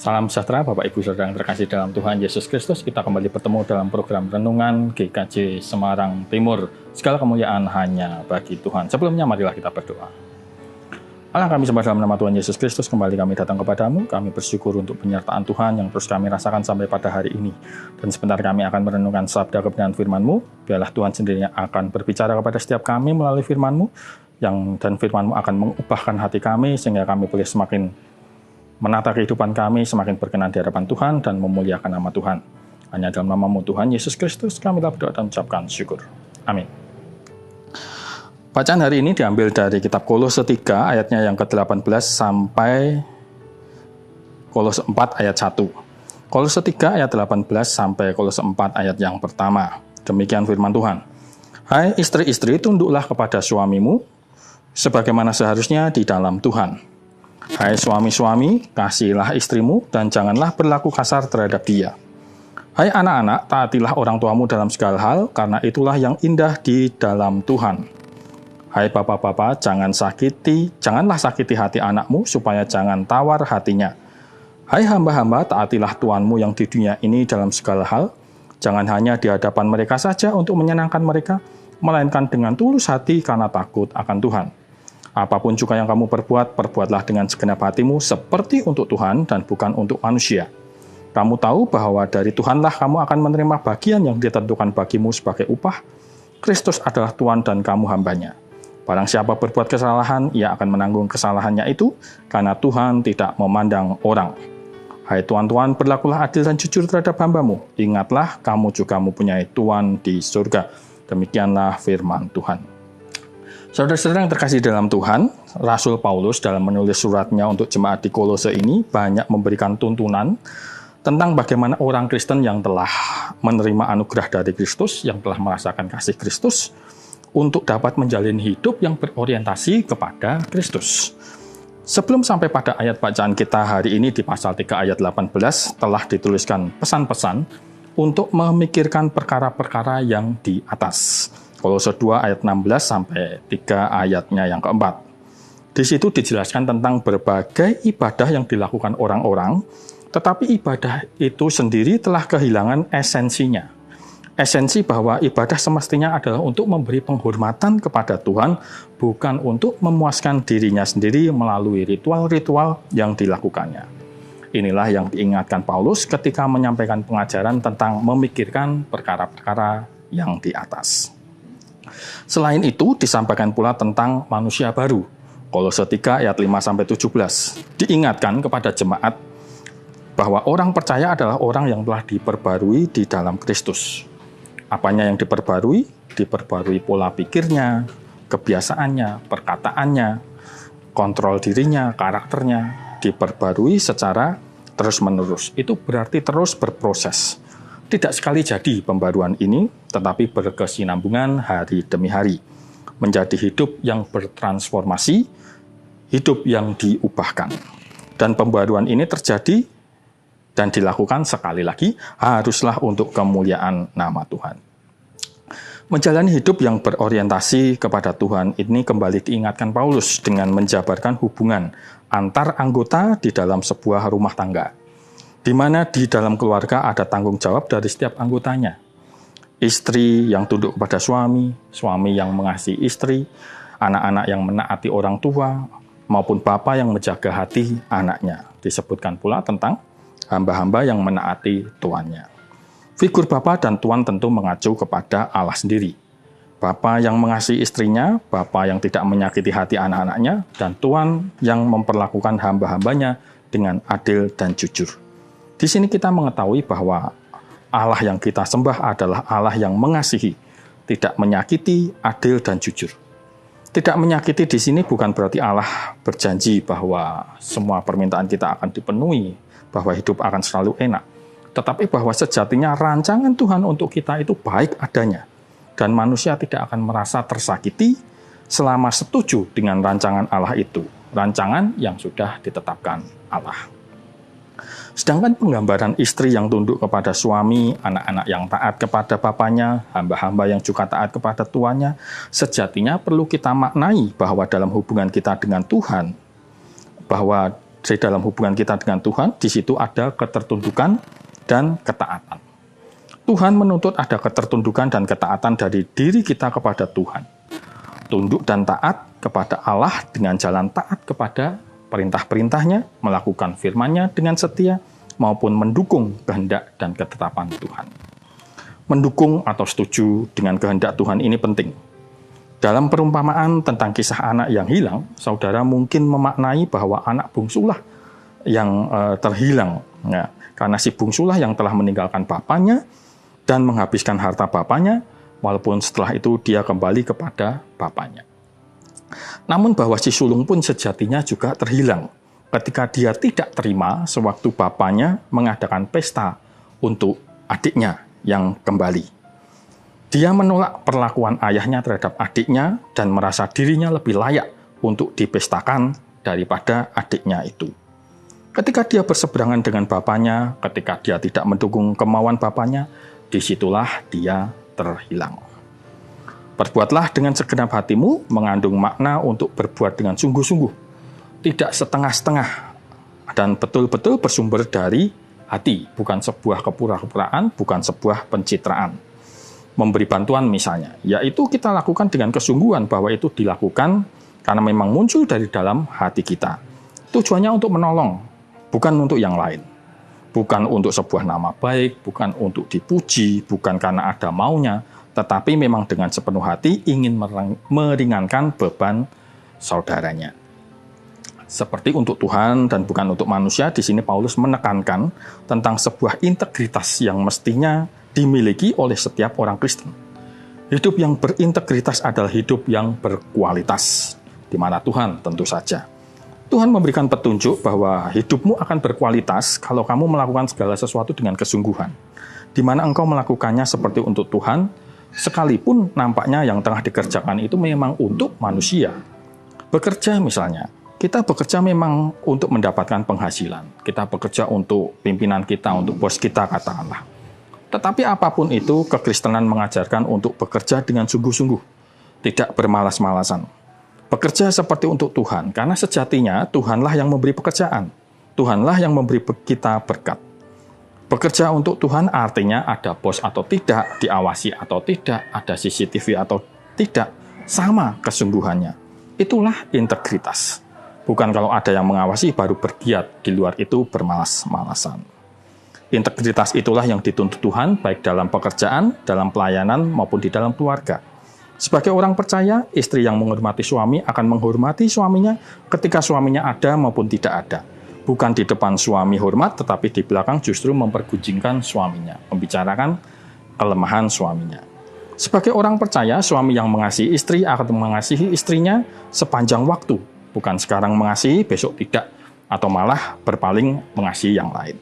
Salam sejahtera Bapak Ibu Saudara yang terkasih dalam Tuhan Yesus Kristus. Kita kembali bertemu dalam program Renungan GKJ Semarang Timur. Segala kemuliaan hanya bagi Tuhan. Sebelumnya marilah kita berdoa. Allah, kami sembah dalam nama Tuhan Yesus Kristus, kembali kami datang kepadamu. Kami bersyukur untuk penyertaan Tuhan yang terus kami rasakan sampai pada hari ini. Dan sebentar kami akan merenungkan sabda kebenaran firman-Mu. Biarlah Tuhan sendiri yang akan berbicara kepada setiap kami melalui firman-Mu. Dan firman-Mu akan mengubahkan hati kami sehingga kami boleh semakin menata kehidupan kami, semakin berkenan di hadapan Tuhan dan memuliakan nama Tuhan. Hanya dalam nama-Mu Tuhan Yesus Kristus kami berdoa dan ucapkan syukur. Amin. Bacaan hari ini diambil dari kitab Kolose 3 ayatnya yang ke-18 sampai Kolose 4 ayat 1. Kolose 3 ayat 18 sampai Kolose 4 ayat yang pertama. Demikian firman Tuhan. Hai istri-istri, tunduklah kepada suamimu sebagaimana seharusnya di dalam Tuhan. Hai suami-suami, kasihilah istrimu dan janganlah berlaku kasar terhadap dia. Hai anak-anak, taatilah orang tuamu dalam segala hal, karena itulah yang indah di dalam Tuhan. Hai bapak-bapak, janganlah sakiti hati anakmu, supaya jangan tawar hatinya. Hai hamba-hamba, taatilah Tuanmu yang di dunia ini dalam segala hal. Jangan hanya di hadapan mereka saja untuk menyenangkan mereka, melainkan dengan tulus hati karena takut akan Tuhan. Apapun juga yang kamu perbuat, perbuatlah dengan segenap hatimu seperti untuk Tuhan dan bukan untuk manusia. Kamu tahu bahwa dari Tuhanlah kamu akan menerima bagian yang ditentukan bagimu sebagai upah. Kristus adalah Tuhan dan kamu hambanya. Barang siapa berbuat kesalahan, ia akan menanggung kesalahannya itu, karena Tuhan tidak memandang orang. Hai tuan-tuan, berlakulah adil dan jujur terhadap hambamu. Ingatlah, kamu juga mempunyai Tuhan di surga. Demikianlah firman Tuhan. Saudara-saudara yang terkasih dalam Tuhan, Rasul Paulus dalam menulis suratnya untuk jemaat di Kolose ini banyak memberikan tuntunan tentang bagaimana orang Kristen yang telah menerima anugerah dari Kristus, yang telah merasakan kasih Kristus, untuk dapat menjalin hidup yang berorientasi kepada Kristus. Sebelum sampai pada ayat bacaan kita hari ini di pasal 3 ayat 18, telah dituliskan pesan-pesan untuk memikirkan perkara-perkara yang di atas. Kolose 2 ayat 16 sampai 3 ayatnya yang keempat. Di situ dijelaskan tentang berbagai ibadah yang dilakukan orang-orang, tetapi ibadah itu sendiri telah kehilangan esensinya. Esensi bahwa ibadah semestinya adalah untuk memberi penghormatan kepada Tuhan, bukan untuk memuaskan dirinya sendiri melalui ritual-ritual yang dilakukannya. Inilah yang diingatkan Paulus ketika menyampaikan pengajaran tentang memikirkan perkara-perkara yang di atas. Selain itu, disampaikan pula tentang manusia baru. Kolose 3 ayat 5-17. Diingatkan kepada jemaat bahwa orang percaya adalah orang yang telah diperbarui di dalam Kristus. Apanya yang diperbarui? Diperbarui pola pikirnya, kebiasaannya, perkataannya, kontrol dirinya, karakternya, diperbarui secara terus-menerus. Itu berarti terus berproses. Tidak sekali jadi pembaruan ini, tetapi berkesinambungan hari demi hari. Menjadi hidup yang bertransformasi, hidup yang diubahkan. Dan pembaruan ini terjadi dan dilakukan sekali lagi, haruslah untuk kemuliaan nama Tuhan. Menjalani hidup yang berorientasi kepada Tuhan ini kembali diingatkan Paulus dengan menjabarkan hubungan antar anggota di dalam sebuah rumah tangga, di mana di dalam keluarga ada tanggung jawab dari setiap anggotanya. Istri yang tunduk kepada suami, suami yang mengasihi istri, anak-anak yang menaati orang tua, maupun bapa yang menjaga hati anaknya. Disebutkan pula tentang hamba-hamba yang menaati tuannya. Figur bapa dan tuan tentu mengacu kepada Allah sendiri. Bapa yang mengasihi istrinya, bapa yang tidak menyakiti hati anak-anaknya, dan tuan yang memperlakukan hamba-hambanya dengan adil dan jujur. Di sini kita mengetahui bahwa Allah yang kita sembah adalah Allah yang mengasihi, tidak menyakiti, adil dan jujur. Tidak menyakiti di sini bukan berarti Allah berjanji bahwa semua permintaan kita akan dipenuhi, bahwa hidup akan selalu enak. Tetapi bahwa sejatinya rancangan Tuhan untuk kita itu baik adanya. Dan manusia tidak akan merasa tersakiti selama setuju dengan rancangan Allah itu. Rancangan yang sudah ditetapkan Allah. Sedangkan penggambaran istri yang tunduk kepada suami, anak-anak yang taat kepada bapaknya, hamba-hamba yang juga taat kepada tuannya, sejatinya perlu kita maknai bahwa dalam hubungan kita dengan Tuhan, bahwa di dalam hubungan kita dengan Tuhan, di situ ada ketertundukan dan ketaatan. Tuhan menuntut ada ketertundukan dan ketaatan dari diri kita kepada Tuhan. Tunduk dan taat kepada Allah dengan jalan taat kepada perintah-perintahnya, melakukan firman-Nya dengan setia, maupun mendukung kehendak dan ketetapan Tuhan. Mendukung atau setuju dengan kehendak Tuhan ini penting. Dalam perumpamaan tentang kisah anak yang hilang, saudara mungkin memaknai bahwa anak bungsulah yang terhilang. Ya, karena si bungsulah yang telah meninggalkan bapaknya dan menghabiskan harta bapaknya, walaupun setelah itu dia kembali kepada bapaknya. Namun bahwa si sulung pun sejatinya juga terhilang ketika dia tidak terima sewaktu bapaknya mengadakan pesta untuk adiknya yang kembali. Dia menolak perlakuan ayahnya terhadap adiknya dan merasa dirinya lebih layak untuk dipestakan daripada adiknya itu. Ketika dia berseberangan dengan bapaknya, ketika dia tidak mendukung kemauan bapaknya, disitulah dia terhilang. Berbuatlah dengan segenap hatimu mengandung makna untuk berbuat dengan sungguh-sungguh, tidak setengah-setengah, dan betul-betul bersumber dari hati, bukan sebuah kepura-puraan, bukan sebuah pencitraan. Memberi bantuan misalnya, yaitu kita lakukan dengan kesungguhan bahwa itu dilakukan karena memang muncul dari dalam hati kita. Tujuannya untuk menolong, bukan untuk yang lain. Bukan untuk sebuah nama baik, bukan untuk dipuji, bukan karena ada maunya, tetapi memang dengan sepenuh hati ingin meringankan beban saudaranya. Seperti untuk Tuhan dan bukan untuk manusia, di sini Paulus menekankan tentang sebuah integritas yang mestinya dimiliki oleh setiap orang Kristen. Hidup yang berintegritas adalah hidup yang berkualitas, di mana Tuhan tentu saja. Tuhan memberikan petunjuk bahwa hidupmu akan berkualitas kalau kamu melakukan segala sesuatu dengan kesungguhan, di mana engkau melakukannya seperti untuk Tuhan, sekalipun nampaknya yang tengah dikerjakan itu memang untuk manusia. Bekerja misalnya, kita bekerja memang untuk mendapatkan penghasilan. Kita bekerja untuk pimpinan kita, untuk bos kita katakanlah. Tetapi apapun itu, kekristenan mengajarkan untuk bekerja dengan sungguh-sungguh, tidak bermalas-malasan. Bekerja seperti untuk Tuhan, karena sejatinya Tuhanlah yang memberi pekerjaan. Tuhanlah yang memberi kita berkat. Bekerja untuk Tuhan artinya ada bos atau tidak, diawasi atau tidak, ada CCTV atau tidak, sama kesungguhannya. Itulah integritas. Bukan kalau ada yang mengawasi baru bergiat, di luar itu bermalas-malasan. Integritas itulah yang dituntut Tuhan, baik dalam pekerjaan, dalam pelayanan, maupun di dalam keluarga. Sebagai orang percaya, istri yang menghormati suami akan menghormati suaminya ketika suaminya ada maupun tidak ada. Bukan di depan suami hormat, tetapi di belakang justru mempergunjingkan suaminya, membicarakan kelemahan suaminya. Sebagai orang percaya, suami yang mengasihi istri akan mengasihi istrinya sepanjang waktu. Bukan sekarang mengasihi, besok tidak, atau malah berpaling mengasihi yang lain.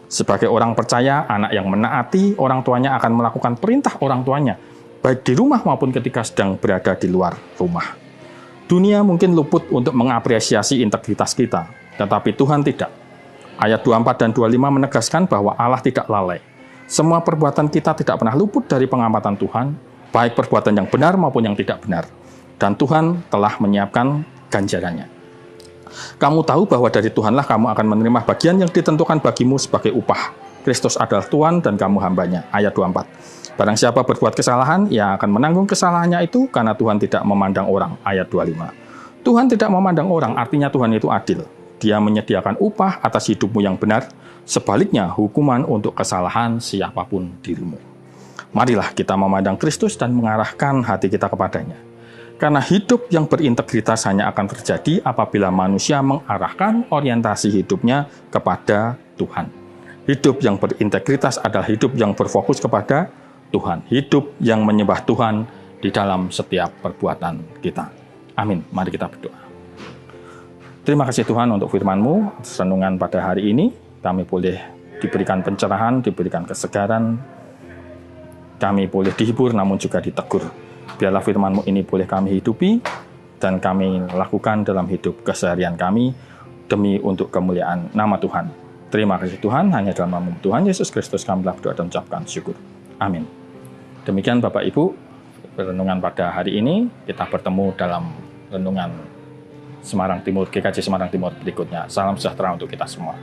Sebagai orang percaya, anak yang menaati orang tuanya akan melakukan perintah orang tuanya, baik di rumah maupun ketika sedang berada di luar rumah. Dunia mungkin luput untuk mengapresiasi integritas kita, tetapi Tuhan tidak. Ayat 24 dan 25 menegaskan bahwa Allah tidak lalai. Semua perbuatan kita tidak pernah luput dari pengamatan Tuhan, baik perbuatan yang benar maupun yang tidak benar. Dan Tuhan telah menyiapkan ganjarannya. Kamu tahu bahwa dari Tuhanlah kamu akan menerima bagian yang ditentukan bagimu sebagai upah. Kristus adalah Tuhan dan kamu hambanya. Ayat 24. Barang siapa berbuat kesalahan, ia akan menanggung kesalahannya itu karena Tuhan tidak memandang orang. Ayat 25. Tuhan tidak memandang orang, artinya Tuhan itu adil. Dia menyediakan upah atas hidupmu yang benar. Sebaliknya, hukuman untuk kesalahan siapapun dirimu. Marilah kita memandang Kristus dan mengarahkan hati kita kepadanya. Karena hidup yang berintegritas hanya akan terjadi apabila manusia mengarahkan orientasi hidupnya kepada Tuhan. Hidup yang berintegritas adalah hidup yang berfokus kepada Tuhan. Hidup yang menyembah Tuhan di dalam setiap perbuatan kita. Amin. Mari kita berdoa. Terima kasih Tuhan untuk firman-Mu, atas renungan pada hari ini. Kami boleh diberikan pencerahan, diberikan kesegaran. Kami boleh dihibur namun juga ditegur. Biarlah firman-Mu ini boleh kami hidupi dan kami lakukan dalam hidup keseharian kami demi untuk kemuliaan nama Tuhan. Terima kasih Tuhan, hanya dalam nama Tuhan Yesus Kristus kami berdoa dan mengucapkan syukur. Amin. Demikian Bapak Ibu, renungan pada hari ini. Kita bertemu dalam renungan Semarang Timur, GKJ Semarang Timur berikutnya. Salam sejahtera untuk kita semua.